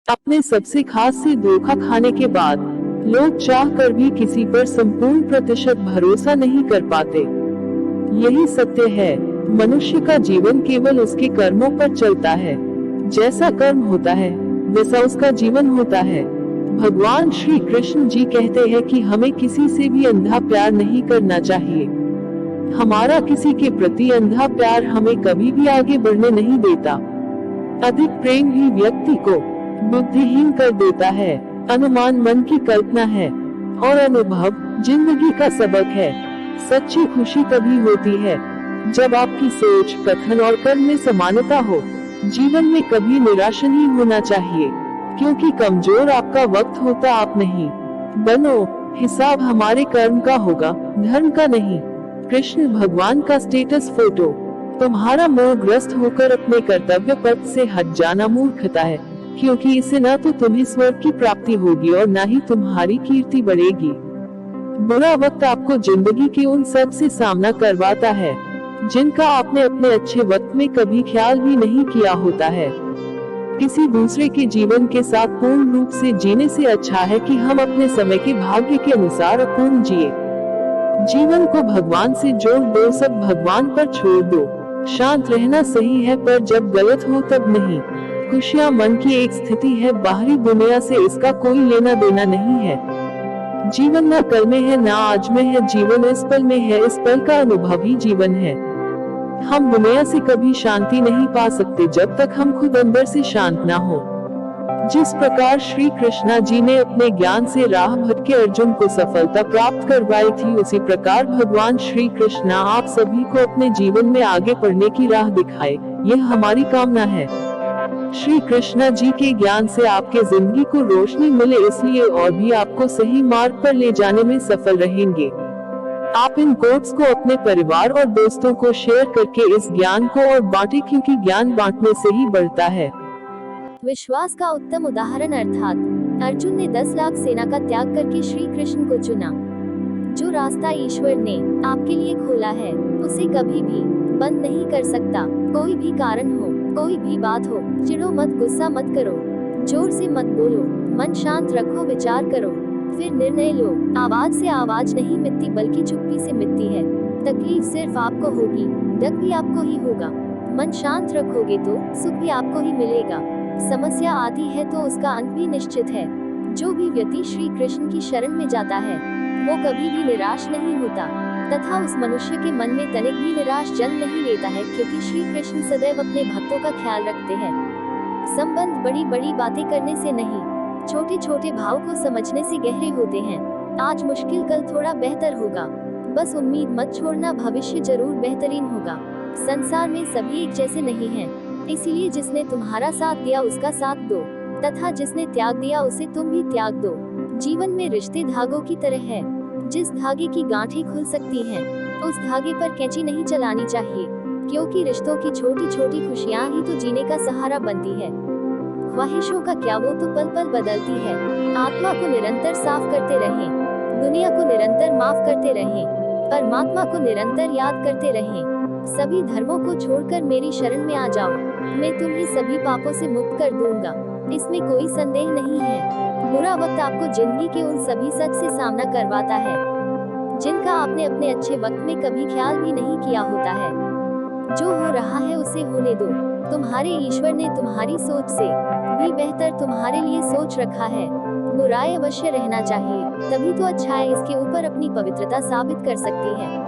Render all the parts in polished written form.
अपने सबसे खास से धोखा खाने के बाद लोग चाह कर भी किसी पर संपूर्ण प्रतिशत भरोसा नहीं कर पाते। यही सत्य है। मनुष्य का जीवन केवल उसके कर्मों पर चलता है। जैसा कर्म होता है वैसा उसका जीवन होता है। भगवान श्री कृष्ण जी कहते हैं कि हमें किसी से भी अंधा प्यार नहीं करना चाहिए। हमारा किसी के प्रति अंधा प्यार हमें कभी भी आगे बढ़ने नहीं देता। अधिक प्रेम ही व्यक्ति को बुद्धिहीन कर देता है। अनुमान मन की कल्पना है और अनुभव जिंदगी का सबक है। सच्ची खुशी तभी होती है जब आपकी सोच, कथन और कर्म में समानता हो। जीवन में कभी निराश नहीं होना चाहिए, क्योंकि कमजोर आपका वक्त होता आप नहीं बनो। हिसाब हमारे कर्म का होगा, धर्म का नहीं। कृष्ण भगवान का स्टेटस फोटो। तुम्हारा मोहग्रस्त होकर अपने कर्तव्य पथ से हट जाना मूर्खता है, क्योंकि इससे न तो तुम्हें स्वर्ग की प्राप्ति होगी और न ही तुम्हारी कीर्ति बढ़ेगी। बुरा वक्त आपको जिंदगी के उन सब से सामना करवाता है जिनका आपने अपने अच्छे वक्त में कभी ख्याल भी नहीं किया होता है। किसी दूसरे के जीवन के साथ पूर्ण रूप से जीने से अच्छा है कि हम अपने समय के भाग्य के अनुसार अपूर्ण जिए। जीवन को भगवान से जोड़ दो, सब भगवान पर छोड़ दो। शांत रहना सही है, पर जब गलत हो तब नहीं। खुशियाँ मन की एक स्थिति है, बाहरी दुनिया से इसका कोई लेना देना नहीं है। जीवन न कल में है, न आज में है, जीवन इस पल में है। इस पल का अनुभव ही जीवन है। हम दुनिया से कभी शांति नहीं पा सकते जब तक हम खुद अंदर से शांत ना हो। जिस प्रकार श्री कृष्णा जी ने अपने ज्ञान से राह भटके अर्जुन को सफलता प्राप्त करवाई थी, उसी प्रकार भगवान श्री कृष्णा आप सभी को अपने जीवन में आगे बढ़ने की राह दिखाए, यह हमारी कामना है। श्री कृष्णा जी के ज्ञान से आपके जिंदगी को रोशनी मिले, इसलिए और भी आपको सही मार्ग पर ले जाने में सफल रहेंगे। आप इन कोट्स को अपने परिवार और दोस्तों को शेयर करके इस ज्ञान को और बांटे, क्योंकि ज्ञान बांटने से ही बढ़ता है। विश्वास का उत्तम उदाहरण अर्थात अर्जुन ने 10 लाख सेना का त्याग करके श्री कृष्ण को चुना। जो रास्ता ईश्वर ने आपके लिए खोला है उसे कभी भी बंद नहीं कर सकता। कोई भी कारण हो, कोई भी बात हो, चिढ़ो मत, गुस्सा मत करो, जोर से मत बोलो, मन शांत रखो, विचार करो, फिर निर्णय लो। आवाज से आवाज नहीं मिटती, बल्कि चुप्पी से मिटती है। तकलीफ सिर्फ आपको होगी, दुख भी आपको ही होगा। मन शांत रखोगे तो सुख भी आपको ही मिलेगा। समस्या आती है तो उसका अंत भी निश्चित है। जो भी व्यक्ति श्री कृष्ण की शरण में जाता है वो कभी भी निराश नहीं होता, तथा उस मनुष्य के मन में तनिक भी निराश जन्म नहीं लेता है, क्योंकि श्री कृष्ण सदैव अपने भक्तों का ख्याल रखते हैं। संबंध बड़ी बड़ी बातें करने से नहीं, छोटे छोटे भाव को समझने से गहरे होते हैं। आज मुश्किल, कल थोड़ा बेहतर होगा। बस उम्मीद मत छोड़ना, भविष्य जरूर बेहतरीन होगा। संसार में सभी एक जैसे नहीं हैं, इसीलिए जिसने तुम्हारा साथ दिया उसका साथ दो, तथा जिसने त्याग दिया उसे तुम भी त्याग दो। जीवन में रिश्ते धागों की तरह है। जिस धागे की गांठें खुल सकती हैं, उस धागे पर कैंची नहीं चलानी चाहिए, क्योंकि रिश्तों की छोटी छोटी खुशियां ही तो जीने का सहारा बनती है। ख्वाहिशों का क्या, वो तो पल पल बदलती है। आत्मा को निरंतर साफ करते रहें, दुनिया को निरंतर माफ करते रहें, परमात्मा को निरंतर याद करते रहें। सभी धर्मों को छोड़कर मेरी शरण में आ जाओ, मैं तुम्हें सभी पापों से मुक्त कर दूंगा, इसमें कोई संदेह नहीं है। बुरा वक्त आपको जिंदगी के उन सभी सच से सामना करवाता है जिनका आपने अपने अच्छे वक्त में कभी ख्याल भी नहीं किया होता है। जो हो रहा है उसे होने दो। तुम्हारे ईश्वर ने तुम्हारी सोच से भी बेहतर तुम्हारे लिए सोच रखा है। बुराई अवश्य रहना चाहिए, तभी तो अच्छाई इसके ऊपर अपनी पवित्रता साबित कर सकती है।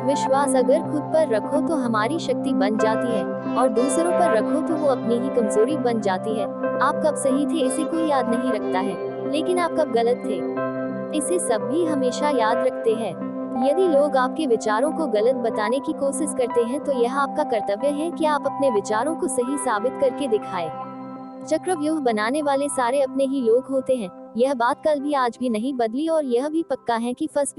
विश्वास अगर खुद पर रखो तो हमारी शक्ति बन जाती है, और दूसरों पर रखो तो वो अपनी ही कमजोरी बन जाती है। आप कब सही थे इसे कोई याद नहीं रखता है, लेकिन आप कब गलत थे इसे सब भी हमेशा याद रखते हैं। यदि लोग आपके विचारों को गलत बताने की कोशिश करते हैं तो यह आपका कर्तव्य है कि आप अपने विचारों को सही साबित करके दिखाएं। चक्रव्यूह बनाने वाले सारे अपने ही लोग होते हैं। यह बात कल भी आज भी नहीं बदली, और यह भी पक्का है कि फंस